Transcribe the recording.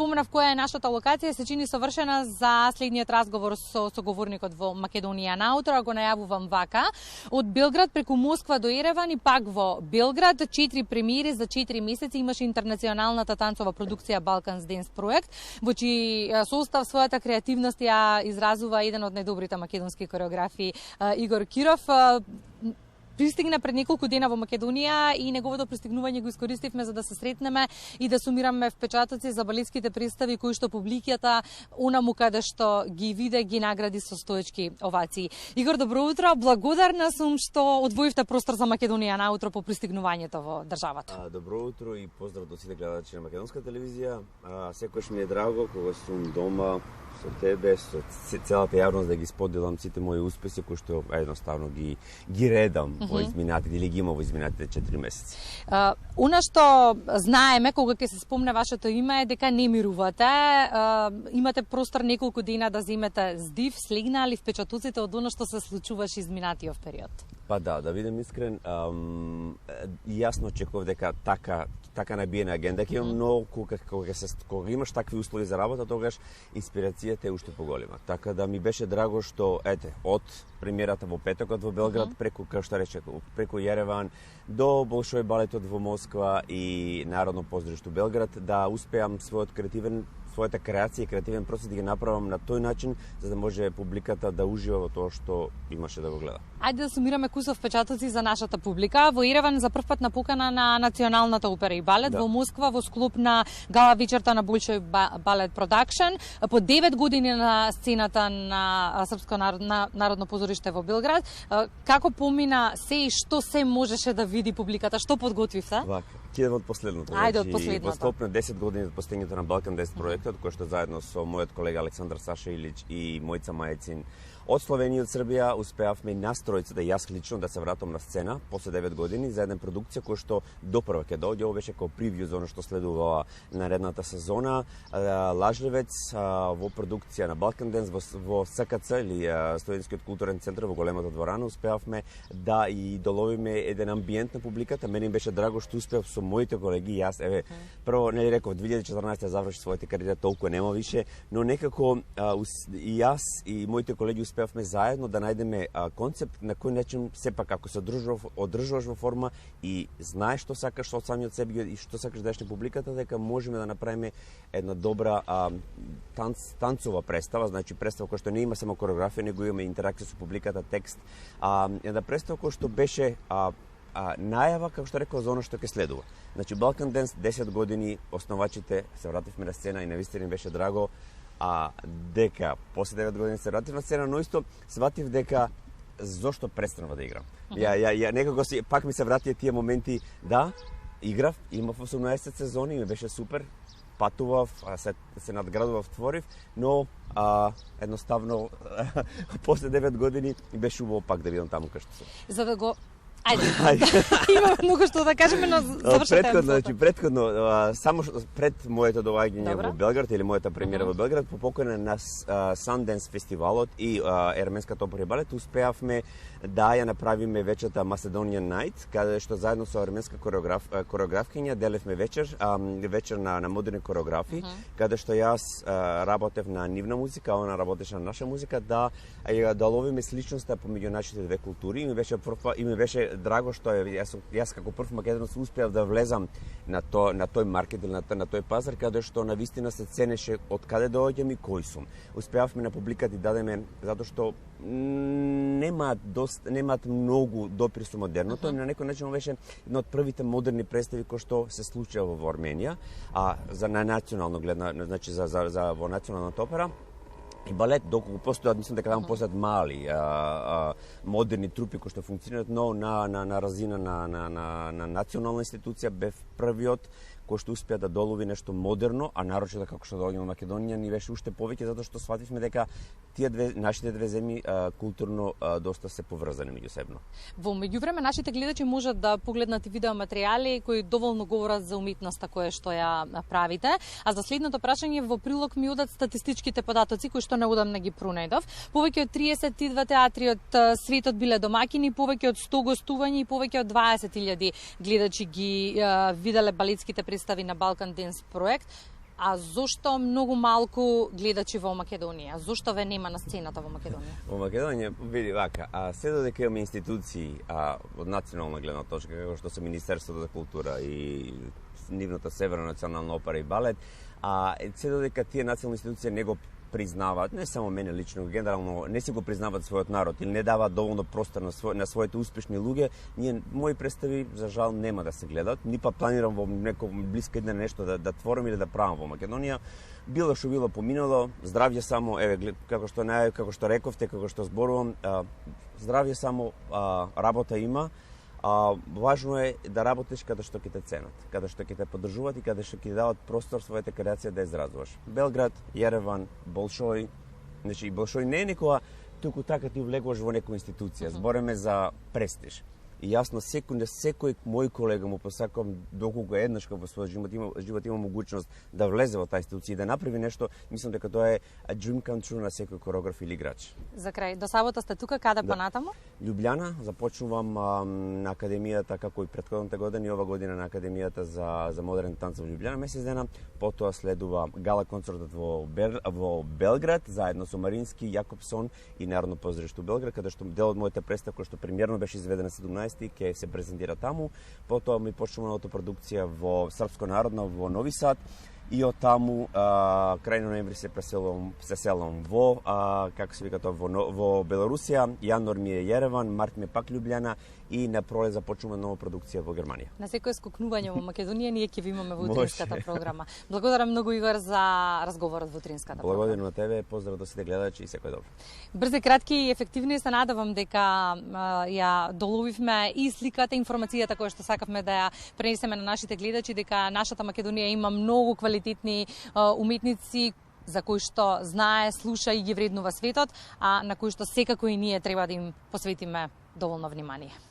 споменав која е нашата локација, се чини совршена за следниот разговор со соговорникот во Македонија наутро, го најавувам вака. Од Белград преку Москва до Ереван и пак во Белград, 4 премиери за 4 месеци имаше интернационалната танцова продукција Balkans Dance проект, во чиј состав својата креативност ја изразува еден од најдобрите македонски кореографи Игор Киров. Пристигна пред неколку дена во Македонија и неговото пристигнување го искористивме за да се сретнеме и да сумираме впечатоци за балетските представи кои што публиката онаму каде што ги виде ги награди со стоечки овации. Игор, добро утро. Благодарна сум што одвоивте простор за Македонија наутро по пристигнувањето во државата. Добро утро и поздрав до сите гледачи на Македонска телевизија. Секојаш ми е драго кога сум дома со тебе, со целата јавност да ги споделам сите мои успеси кои што едноставно ги редам во изминатите или ги има во изминатите 4 месеци. Она што знаеме кога ќе се спомне вашето име е дека не мирувате. Имате простор неколку дена да земете здив, слегнали впечатоците од она што се случуваше изминатиот период. Па да бидем искрен, јасно очекував дека така набиена агенда ќе има, но кога имаш такви услови за работа, тогаш инспирацијата е уште поголема. Така да ми беше драго што од премиерата во петокот во Белград преку, како што рече, преку Ереван до Болшој балетот во Москва и Народно поздриште Белград да успеам својата креација и креативен процес да ги направам на тој начин за да може публиката да ужива во тоа што имаше да го гледа. Ајде да сумираме кусов впечатоци за нашата публика. Во Ереван за прв пат на покана на Националната опера и балет, во Москва во склоп на гала вечерта на Болшој балет продакшн, по 9 години на сцената на Српско народно позориште во Белград. Како помина се и што се можеше да види публиката? Што подготвивте? Ќе од последното. Ајде од последното. Во склоп на 10 години од постигнато на Balkan Dance проектот, кој што заедно со мојот колега Александар Саша Илич и Мојца Мајцин од Словенија и од Србија успеавме нас тројцата, јас лично, да се вратам на сцена после 9 години за една продукција која што допрва ќе дојде. Ова беше како превју за она што следува наредната сезона. Лажливец во продукција на Balkan Dance во СКЦ или Студентскиот културен центар во големата дворана успеавме да и доловиме еден амбиент на публиката. Мене им беше драго што успеав со моите колеги. Јас прво нели реков 2014 заврши својата кариера, толку нема више, но некако и јас и моите колеги успеавме заедно да најдеме концепт на кој начин сепак ако се одржуваш во форма и знаеш што сакаш од самиот себе и што сакаш да дадеш на публиката, дека можеме да направиме една добра танцова представа, значи представа која што не има само кореографија, него има интеракција со публиката, текст, една представа која што беше најава, како што рекол, за оно што ќе следува. Значи, Balkan Dance 10 години, основачите се вративме на сцена и навистина им беше драго, дека после 9 години се вратив на сцена, но исто сватив дека зошто престанува да играм. Ја некако пак ми се вратија тие моменти, да, играв, имав 18 сезони, ми беше супер, патував, се надградував, творив, но едноставно после 9 години ми беше убаво пак да бидам таму кај што сум. За да го Има многу што да кажеме, но завршете. Претходно, само пред моето доаѓање во Белград или мојата премиера во Белград, по покана на Sundance фестивалот и Ерменската опера и балет, успеавме да ја направиме вечерта Macedonian Night, каде што заедно со ерменска кореографкиња делевме вечер на модерни кореографи, каде што јас работев на нивна музика, она работеше на наша музика, да ловиме сличноста помеѓу нашите две култури. И ми беше драго што јас како прв македонец успеав да влезам на тој маркет или на тој пазар, каде што навистина се ценеше од каде доаѓам и кој сум. Успеавме на публиката и дадеме, затоа што немаат многу допир со модерното, и на некој начин беше една од првите модерни представи кои што се случија во Арменија, за национално гледна, значи за во националната опера. И балет, доколку постојат, мислам дека таму постојат мали модерни трупи кои што функционираат, но на разина на национална институција бев првиот кој што успеа да долови нешто модерно, а нарочно како што доаѓа во Македонија ни беше уште повеќе затоа што свативме дека нашите две земји културно доста се поврзани меѓусебно. Во меѓувреме нашите гледачи можат да погледнат и видео материјали кои доволно говорат за уметноста која што ја правите, а за следното прашање во прилог ми одат статистичките податоци кои што неодамна ги пронајдов. Повеќе од 32 театри од светот биле домаќини, повеќе од 100 гостувања и повеќе од 20.000 гледачи ги виделе балетските представи на Balkan Dance проект. А зошто многу малку гледачи во Македонија? Зошто ве нема на сцената во Македонија? Во Македонија, види вака, се додека имаме институции од национална гледна точка, како што се Министерството за култура и нивната Северна национална опера и балет, се додека тие национални институции не го признаваат, не само мене лично, генерално не си го признаваат својот народ или не даваат доволно простор на своите успешни луѓе, мои представи за жал нема да се гледат, ни па планирам во неко блиска иднина нешто да творам или да правам во Македонија. Било што било поминало, здравје само, како што рековте, како што зборувам, здравје само, работа има. Важно е да работиш каде што ќе те ценат, каде што ќе те поддржуваат и каде што ќе дават простор својата креација да ја изразуваш. Белград, Јереван, Болшој, значи Болшој не е некоја туку така ти влегуваш во некоја институција. Збореме за престиж. И јасно секој мој колега му посакувам доколку еднаш во својот живот има могуćност да влезе во таа институција и да направи нешто, мислам дека тоа е a dream come true на секој хореограф или играч. За крај, до сабота сте тука, каде понатаму? Љубљана, започнувам на академијата како и претходната година и ова година на академијата за модерен танц во Љубљана месец дена, потоа следува гала концертот во Белград заедно со Марински, Јакопсон и Народно позориште во Белград, каде што дел од мојата представа која што премиерно беше изведена 17 ќе се презентира таму. Потоа ми почнува новата продукција во Српско народно во Нови Сад и од таму крај ноември се селам во како се вика тоа во Белорусија, јануар ми е Јереван, март ми е пак Љубљана и на пролет започнува нова продукција во Германија. На секое скокнување во Македонија ние ќе ви имаме во утринската програма. Благодарам многу, Игор, за разговорот во утринската програма. Благодарам на тебе, поздрав до сите гледачи и секој добро. Брзи, кратки и ефективни, се надевам дека ја доловивме и сликата, информацијата која што сакавме да ја пренесеме на нашите гледачи, дека нашата Македонија има многу квалитетни уметници за кои што знае, слуша и ги вреднува светот, а на кои што секако и ние треба да им посветиме доволно внимание.